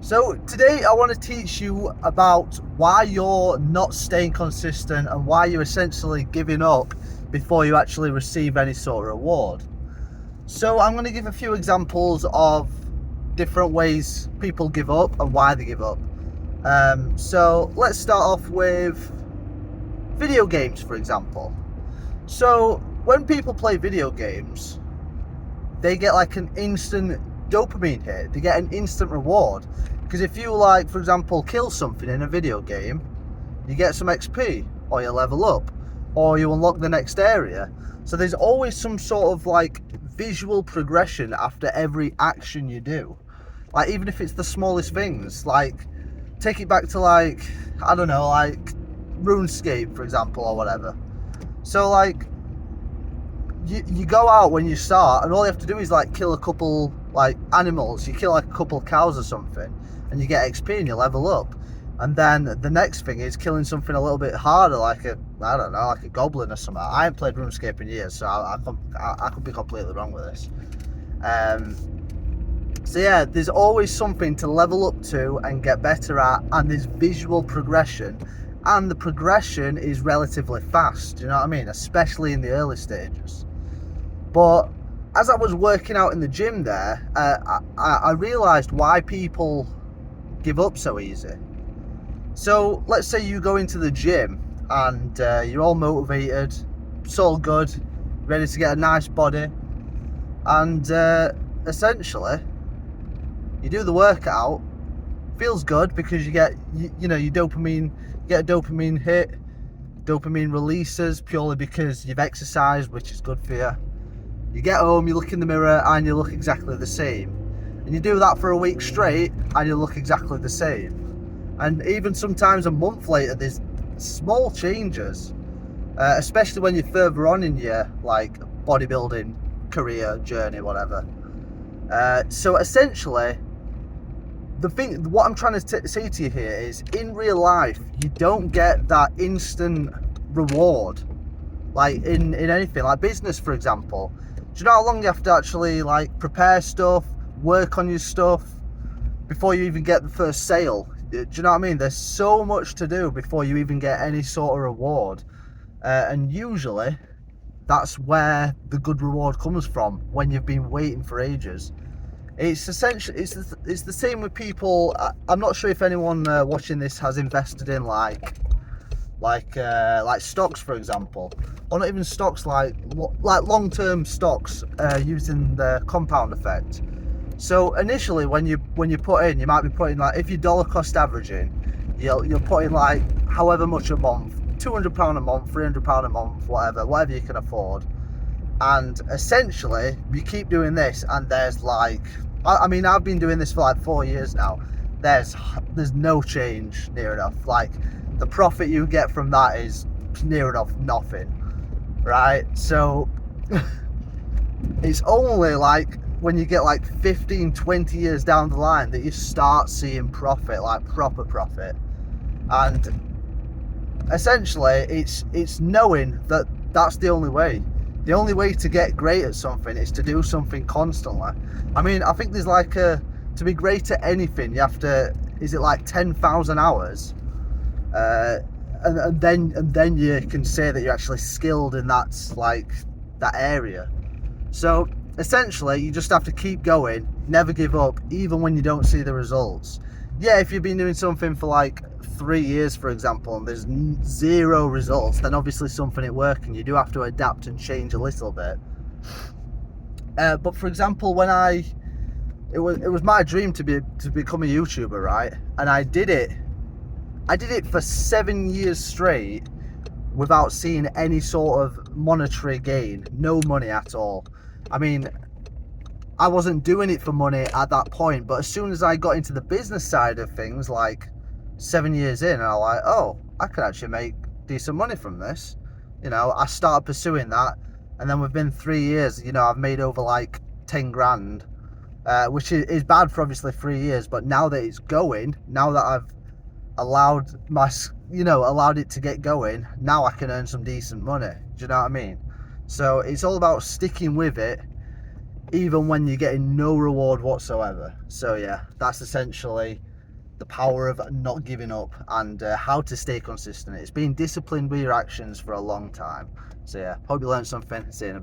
So today I want to teach you about why you're not staying consistent and why you're essentially giving up before you actually receive any sort of reward. So I'm going to give a few examples of different ways people give up and why they give up. So let's start off with video games, for example. So when people play video games, they get like an instant dopamine hit. They get an instant reward. Because if you, like, for example, kill something in a video game, you get some XP, or you level up, or you unlock the next area. So there's always some sort of like visual progression after every action you do. Like, even if it's the smallest things, like take it back to, like, I don't know, like RuneScape, for example, or whatever. So like you go out when you start and all you have to do is like kill a couple like animals. You kill like a couple cows or something and you get XP and you level up. And then the next thing is killing something a little bit harder, like I don't know, like a goblin or something. I haven't played RuneScape in years, so I could be completely wrong with this. So yeah, there's always something to level up to and get better at, and there's visual progression, and the progression is relatively fast, you know what I mean, especially in the early stages. But as I was working out in the gym there, I realised why people give up so easy. So let's say you go into the gym and you're all motivated, it's all good, ready to get a nice body, and essentially you do the workout, feels good because you get you know your dopamine, you get a dopamine hit, dopamine releases purely because you've exercised, which is good for you. You get home, you look in the mirror and you look exactly the same. And you do that for a week straight and you look exactly the same. And even sometimes a month later, there's small changes, especially when you're further on in your like bodybuilding career journey, whatever. So essentially, what I'm trying to say to you here is, in real life, you don't get that instant reward. Like in anything, like business, for example. Do you know how long you have to actually like prepare stuff, work on your stuff before you even get the first sale? Do you know what I mean? There's so much to do before you even get any sort of reward, and usually that's where the good reward comes from, when you've been waiting for ages. It's essentially it's the same with people. I'm not sure if anyone watching this has invested in like stocks, for example, or not even stocks, like long-term stocks, using the compound effect. So initially, when you put in, you might be putting, like, if you're dollar cost averaging, you'll put in like however much a month, £200 a month, £300 a month, whatever you can afford. And essentially, you keep doing this, and there's like, I mean, I've been doing this for like 4 years now. There's no change near enough. Like, the profit you get from that is near enough nothing, right? So it's only like when you get like 15, 20 years down the line that you start seeing profit, like proper profit. And essentially, it's knowing that that's the only way. The only way to get great at something is to do something constantly. I mean, I think there's like to be great at anything, you have to, is it like 10,000 hours? And then you can say that you're actually skilled in that area. So essentially, you just have to keep going, never give up, even when you don't see the results. Yeah, if you've been doing something for like 3 years, for example, and there's zero results, then obviously something ain't working. You do have to adapt and change a little bit. But for example, when it was my dream to become a YouTuber, right? And I did it for 7 years straight without seeing any sort of monetary gain, no money at all. I mean, I wasn't doing it for money at that point, but as soon as I got into the business side of things, like 7 years in, I was like, oh, I could actually make decent money from this. You know, I started pursuing that, and then within 3 years, you know, I've made over like 10 grand, which is bad for obviously 3 years, but now that it's going, now that I've allowed it to get going, now I can earn some decent money. Do you know what I mean? So it's all about sticking with it, even when you're getting no reward whatsoever. So yeah, that's essentially the power of not giving up, and how to stay consistent. It's being disciplined with your actions for a long time. So yeah, hope you learned something. See you in a